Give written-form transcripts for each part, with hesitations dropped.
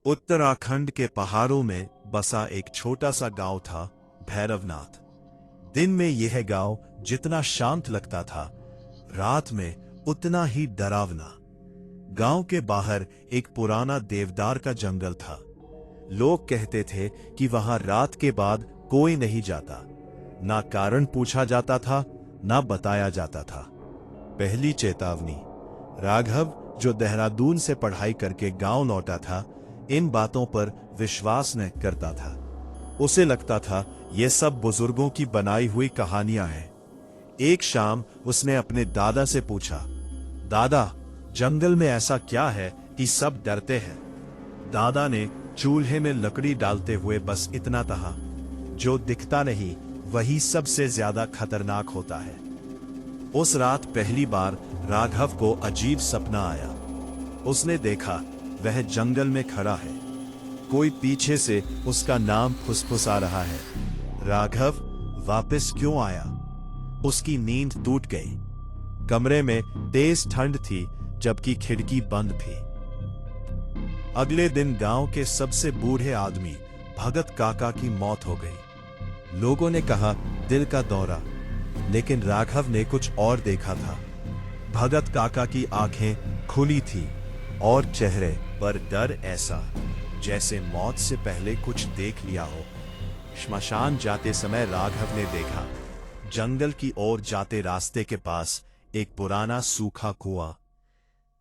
उत्तराखंड के पहाड़ों में बसा एक छोटा सा गांव था, भैरवनाथ। दिन में यह गांव जितना शांत लगता था, रात में उतना ही डरावना। गांव के बाहर एक पुराना देवदार का जंगल था। लोग कहते थे कि वहां रात के बाद कोई नहीं जाता। ना कारण पूछा जाता था, ना बताया जाता था। पहली चेतावनी। राघव, जो देहरादून से पढ़ाई करके गांव लौटा था, इन बातों पर विश्वास न करता था। उसे लगता था ये सब बुजुर्गों की बनाई हुई कहानियां हैं। एक शाम उसने अपने दादा से पूछा, दादा, जंगल में ऐसा क्या है कि सब डरते हैं? दादा ने चूल्हे में लकड़ी डालते हुए बस इतना कहा, जो दिखता नहीं वही सबसे ज्यादा खतरनाक होता है। उस रात पहली बार राघव को अजीब सपना आया। उसने देखा वह जंगल में खड़ा है। कोई पीछे से उसका नाम फुसफुसा रहा है, राघव, वापस क्यों आया? उसकी नींद टूट गई। कमरे में तेज ठंड थी, जबकि खिड़की बंद थी। अगले दिन गांव के सबसे बूढ़े आदमी भगत काका की मौत हो गई। लोगों ने कहा दिल का दौरा, लेकिन राघव ने कुछ और देखा था। भगत काका की आंखें खुली थी और चेहरे पर डर ऐसा जैसे मौत से पहले कुछ देख लिया हो। श्मशान जाते समय राघव ने देखा, जंगल की ओर जाते रास्ते के पास एक पुराना सूखा कुआं।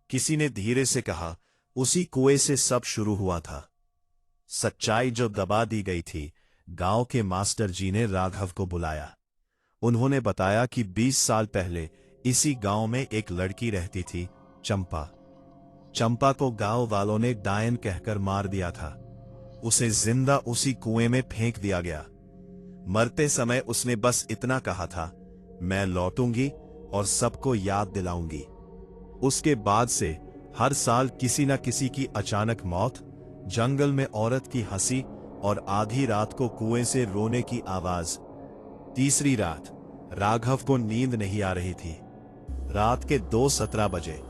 किसी ने धीरे से कहा, उसी कुएं से सब शुरू हुआ था। सच्चाई जो दबा दी गई थी। गांव के मास्टर जी ने राघव को बुलाया। उन्होंने बताया कि 20 साल पहले इसी गांव में एक लड़की रहती थी, चंपा। चंपा को गांव वालों ने डायन कहकर मार दिया था। उसे जिंदा उसी कुएं में फेंक दिया गया। मरते समय उसने बस इतना कहा था, मैं लौटूंगी और सबको याद दिलाऊंगी। उसके बाद से हर साल किसी न किसी की अचानक मौत, जंगल में औरत की हंसी और आधी रात को कुएं से रोने की आवाज। तीसरी रात राघव को नींद नहीं आ रही थी। रात के 2:17 बजे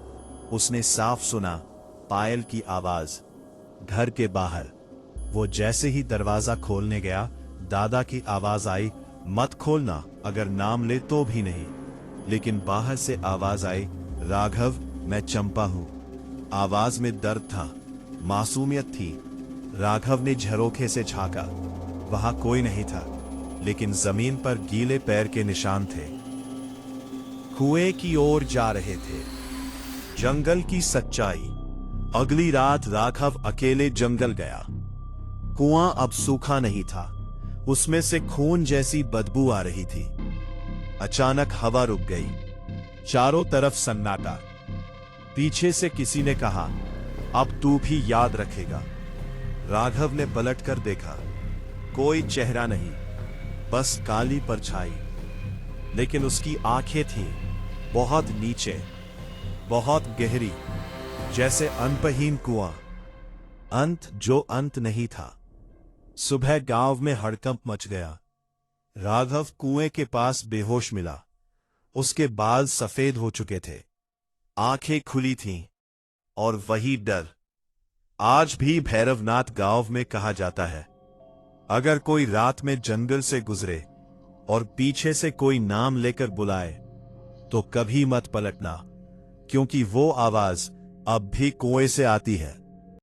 उसने साफ सुना पायल की आवाज घर के बाहर। वो जैसे ही दरवाजा खोलने गया, दादा की आवाज आई, मत खोलना, अगर नाम ले तो भी नहीं। लेकिन बाहर से आवाज आई, राघव, मैं चंपा हूं। आवाज में दर्द था, मासूमियत थी। राघव ने झरोखे से झांका। वहां कोई नहीं था, लेकिन जमीन पर गीले पैर के निशान थे। कुएं की ओर जा रहे थे। जंगल की सच्चाई। अगली रात राघव अकेले जंगल गया। कुआं अब सूखा नहीं था, उसमें से खून जैसी बदबू आ रही थी। अचानक हवा रुक गई। चारों तरफ सन्नाटा। पीछे से किसी ने कहा, अब तू भी याद रखेगा। राघव ने पलटकर देखा, कोई चेहरा नहीं, बस काली परछाई। लेकिन उसकी आंखें थीं बहुत नीचे, बहुत गहरी, जैसे अंतहीन कुआं। अंत जो अंत नहीं था। सुबह गांव में हड़कंप मच गया। राघव कुएं के पास बेहोश मिला। उसके बाल सफेद हो चुके थे, आंखें खुली थीं, और वही डर। आज भी भैरवनाथ गांव में कहा जाता है, अगर कोई रात में जंगल से गुजरे और पीछे से कोई नाम लेकर बुलाए, तो कभी मत पलटना, क्योंकि वो आवाज अब भी कुएं से आती है।